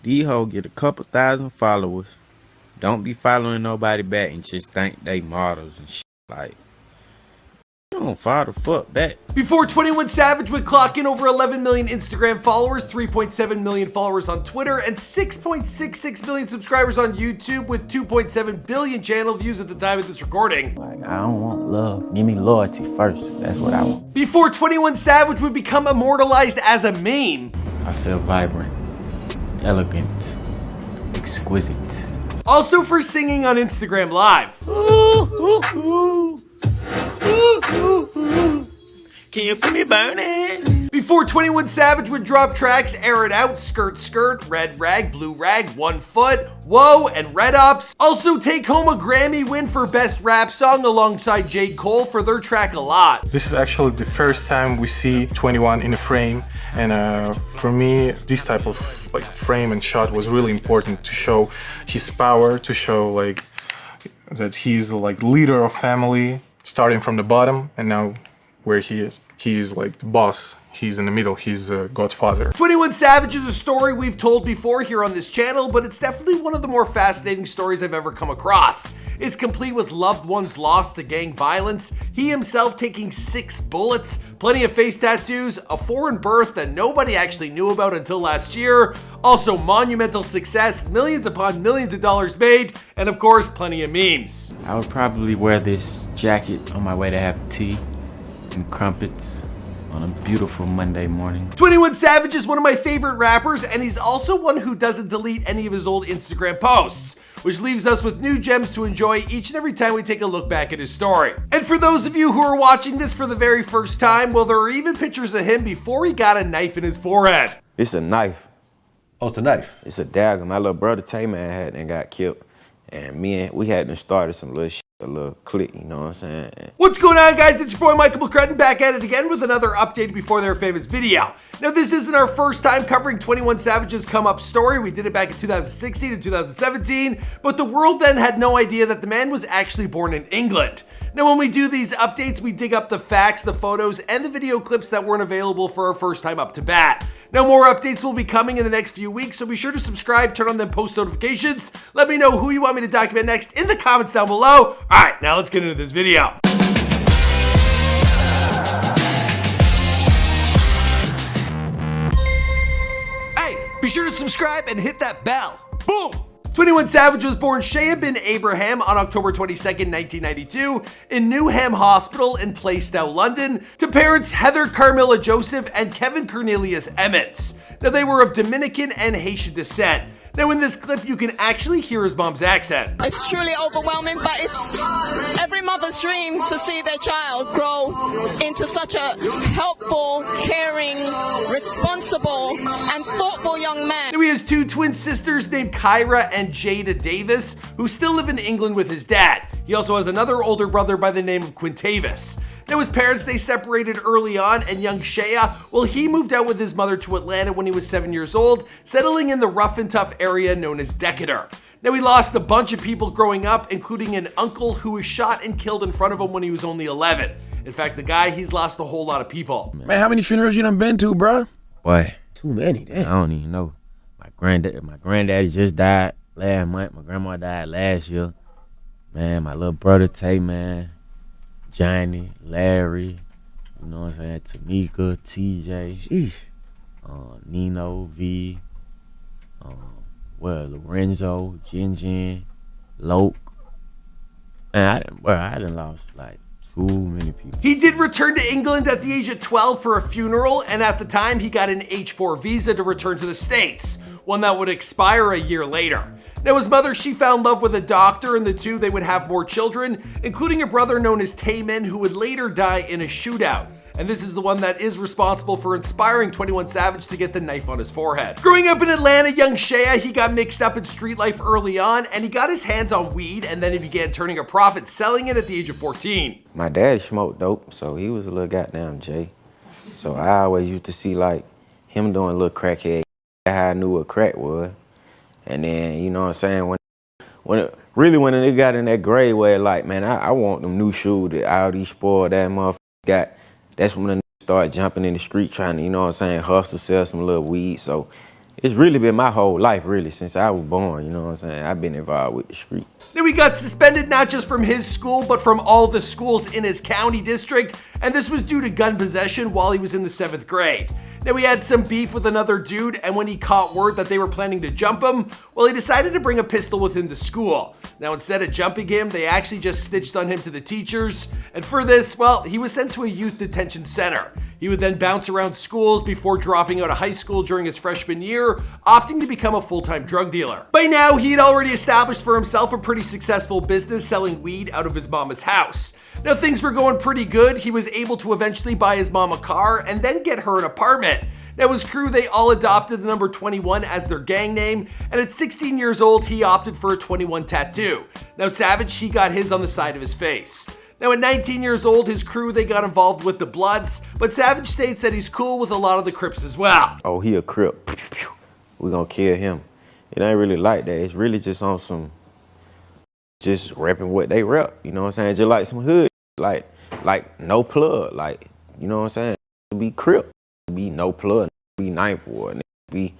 These hoes get a couple thousand followers, don't be following nobody back and just think they models and shit. Like, you don't follow the fuck back. Before 21 Savage would clock in over 11 million Instagram followers, 3.7 million followers on Twitter, and 6.66 million subscribers on YouTube with 2.7 billion channel views at the time of this recording. Like, I don't want love. Give me loyalty first. That's what I want. Before 21 Savage would become immortalized as a meme. I feel vibrant, elegant, exquisite. Also for singing on Instagram Live. Can you feel me burning? Before 21 Savage would drop tracks Air It Out, Skirt Skirt, Red Rag, Blue Rag, 1 Foot, Whoa, and Red Ops. Also take home a Grammy win for Best Rap Song alongside J. Cole for their track A Lot. This is actually the first time we see 21 in a frame, and for me, this type of frame and shot was really important to show his power, to show that he's leader of family, starting from the bottom, and now where he is. He is the boss. He's in the middle. He's a godfather. 21 Savage is a story we've told before here on this channel, but it's definitely one of the more fascinating stories I've ever come across. It's complete with loved ones lost to gang violence, he himself taking 6 bullets, plenty of face tattoos, a foreign birth that nobody actually knew about until last year, also monumental success, millions upon millions of dollars made, and of course, plenty of memes. I would probably wear this jacket on my way to have tea and crumpets on a beautiful Monday morning. 21 Savage is one of my favorite rappers, and he's also one who doesn't delete any of his old Instagram posts, which leaves us with new gems to enjoy each and every time we take a look back at his story. And for those of you who are watching this for the very first time, well, there are even pictures of him before he got a knife in his forehead. It's a knife. Oh, it's a knife. It's a dagger. My little brother Tay-Man had and got killed, and we hadn't started some little shit. A little click, you know what I'm saying? What's going on, guys? It's your boy Michael McCrudden back at it again with another updated Before They Were Famous video. Now, this isn't our first time covering 21 Savage's come up story. We did it back in 2016 and 2017, but the world then had no idea that the man was actually born in England. Now, when we do these updates, we dig up the facts, the photos, and the video clips that weren't available for our first time up to bat. Now, more updates will be coming in the next few weeks, so be sure to subscribe, turn on them post notifications. Let me know who you want me to document next in the comments down below. All right, now let's get into this video. Hey, be sure to subscribe and hit that bell. Boom! 21 Savage was born Shéyaa Bin Abraham on October 22nd, 1992 in Newham Hospital in Plaistow, London, to parents Heather Carmilla Joseph and Kevin Cornelius Emmons. Now, they were of Dominican and Haitian descent. Now, in this clip, you can actually hear his mom's accent. It's truly overwhelming, but it's every mother's dream to see their child grow into such a helpful, caring, responsible, and thoughtful young man. Now, he has 2 twin sisters named Kyra and Jada Davis, who still live in England with his dad. He also has another older brother by the name of Quintavis. Now, his parents, they separated early on, and young Shéyaa, well, he moved out with his mother to Atlanta when he was 7 years old, settling in the rough and tough area known as Decatur. Now, he lost a bunch of people growing up, including an uncle who was shot and killed in front of him when he was only 11. In fact, the guy, he's lost a whole lot of people. Man, how many funerals you done been to, bro? Boy, Too many, damn. I don't even know. My granddaddy just died last month. My grandma died last year. Man, my little brother Tay, man. Johnny, Larry, you know what I'm saying, Tamika, TJ, Nino, V, Lorenzo, Jin, Loke. Man, I done lost too many people. He did return to England at the age of 12 for a funeral, and at the time he got an H-4 visa to return to the States, one that would expire a year later. Now, his mother, she found love with a doctor, and the two, they would have more children, including a brother known as Tay-Man, who would later die in a shootout. And this is the one that is responsible for inspiring 21 Savage to get the knife on his forehead. Growing up in Atlanta, young Shéyaa, he got mixed up in street life early on, and he got his hands on weed, and then he began turning a profit selling it at the age of 14. My daddy smoked dope, so he was a little goddamn J. So I always used to see him doing a little crackhead. That's how I knew what crack was. And then, you know what I'm saying, when a nigga got in that grade where man, I want them new shoes that all these spoiled that motherfucker got, that's when the nigga started jumping in the street trying to, you know what I'm saying, hustle, sell some little weed. So it's really been my whole life, really, since I was born, you know what I'm saying? I've been involved with the street. Now he got suspended not just from his school, but from all the schools in his county district, and this was due to gun possession while he was in the 7th grade. Now he had some beef with another dude, and when he caught word that they were planning to jump him, well, he decided to bring a pistol with him to school. Now instead of jumping him, they actually just snitched on him to the teachers, and for this, well, he was sent to a youth detention center. He would then bounce around schools before dropping out of high school during his freshman year, opting to become a full-time drug dealer. By now, he had already established for himself a pretty successful business selling weed out of his mama's house. Now things were going pretty good. He was able to eventually buy his mom a car and then get her an apartment. Now his crew, they all adopted the number 21 as their gang name, and at 16 years old, he opted for a 21 tattoo. Now Savage, he got his on the side of his face. Now at 19 years old, his crew, they got involved with the Bloods, but Savage states that he's cool with a lot of the Crips as well. Oh, he a Crip. We gonna kill him. It ain't really like that. It's really just on some, just repping what they rep. You know what I'm saying? Just like some hood, like no plug. Like, you know what I'm saying? Be Crip, be no plug, be Ninth Ward, be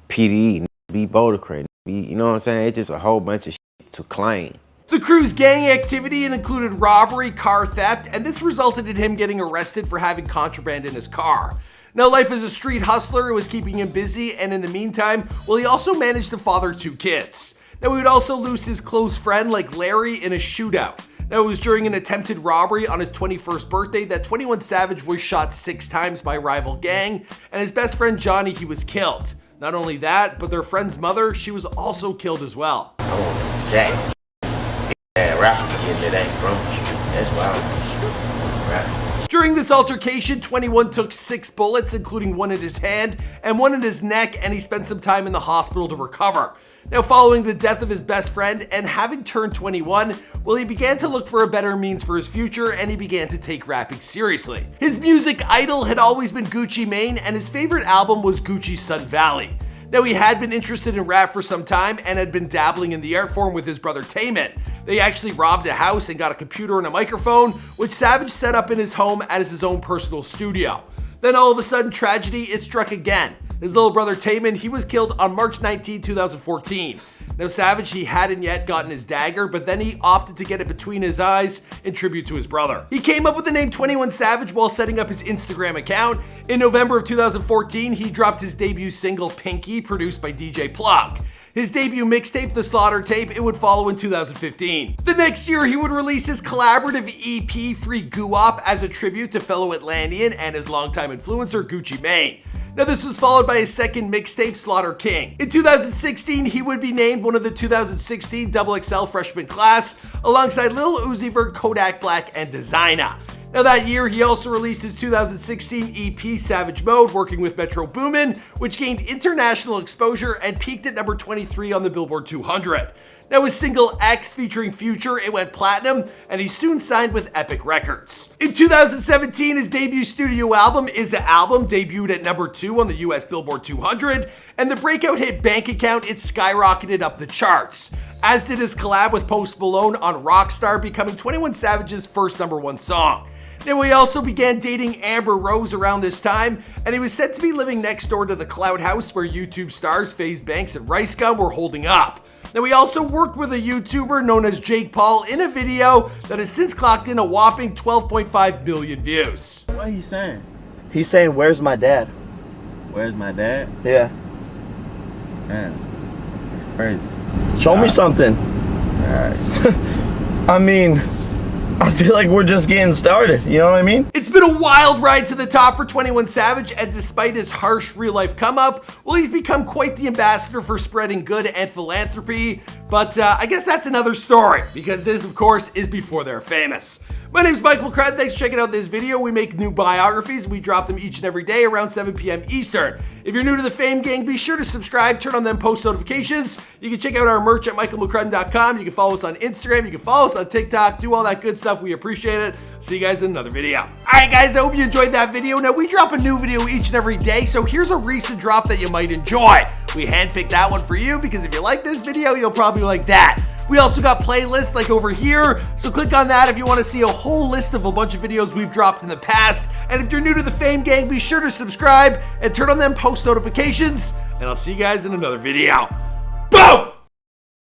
PD, be Boulder Crate, be, you know what I'm saying? It's just a whole bunch of shit to claim. The crew's gang activity included robbery, car theft, and this resulted in him getting arrested for having contraband in his car. Now, life as a street hustler was keeping him busy, and in the meantime, well, he also managed to father 2 kids. Now, he would also lose his close friend like Larry in a shootout. Now, it was during an attempted robbery on his 21st birthday that 21 Savage was shot 6 times by a rival gang, and his best friend Johnny, he was killed. Not only that, but their friend's mother, she was also killed as well. I want to say, that rapper kid that ain't from the street. That's why I'm rapping. During this altercation, 21 took 6 bullets, including one in his hand and one in his neck, and he spent some time in the hospital to recover. Now, following the death of his best friend and having turned 21, well, he began to look for a better means for his future, and he began to take rapping seriously. His music idol had always been Gucci Mane, and his favorite album was Gucci Sun Valley. Now, he had been interested in rap for some time and had been dabbling in the art form with his brother Tayman. They actually robbed a house and got a computer and a microphone, which Savage set up in his home as his own personal studio. Then all of a sudden, tragedy, it struck again. His little brother Tayman, he was killed on March 19, 2014. Now Savage, he hadn't yet gotten his dagger, but then he opted to get it between his eyes in tribute to his brother. He came up with the name 21 Savage while setting up his Instagram account. In November of 2014, he dropped his debut single Pinky, produced by DJ Plug. His debut mixtape, The Slaughter Tape, it would follow in 2015. The next year, he would release his collaborative EP, Free Guwap, as a tribute to fellow Atlantean and his longtime influencer, Gucci Mane. Now this was followed by his second mixtape, Slaughter King. In 2016, he would be named one of the 2016 XXL freshman class, alongside Lil Uzi Vert, Kodak Black, and Designer. Now that year, he also released his 2016 EP, Savage Mode, working with Metro Boomin, which gained international exposure and peaked at number 23 on the Billboard 200. Now his single X featuring Future, it went platinum, and he soon signed with Epic Records. In 2017, his debut studio album, Is a Album, debuted at number 2 on the US Billboard 200, and the breakout hit Bank Account, it skyrocketed up the charts, as did his collab with Post Malone on Rockstar, becoming 21 Savage's first #1 song. Now he also began dating Amber Rose around this time, and he was said to be living next door to the Cloud House where YouTube stars FaZe Banks and Rice Gum were holding up. Now he also worked with a YouTuber known as Jake Paul in a video that has since clocked in a whopping 12.5 million views. What he saying? He's saying, "Where's my dad?" Where's my dad? Yeah. Man, it's crazy. Show me something. Alright. I mean, I feel like we're just getting started, you know what I mean? It's been a wild ride to the top for 21 Savage, and despite his harsh real-life come-up, well, he's become quite the ambassador for spreading good and philanthropy. But I guess that's another story, because this, of course, is Before They're Famous. My name's Michael McCrudden. Thanks for checking out this video. We make new biographies. We drop them each and every day around 7 p.m. Eastern. If you're new to the Fame Gang, be sure to subscribe, turn on them post notifications. You can check out our merch at michaelmccrudden.com. You can follow us on Instagram. You can follow us on TikTok. Do all that good stuff. We appreciate it. See you guys in another video. All right, guys, I hope you enjoyed that video. Now, we drop a new video each and every day, so here's a recent drop that you might enjoy. We handpicked that one for you because if you like this video, you'll probably like that. We also got playlists like over here, so click on that if you want to see a whole list of a bunch of videos we've dropped in the past. And if you're new to the Fame Gang, be sure to subscribe and turn on them post notifications. and I'll see you guys in another video.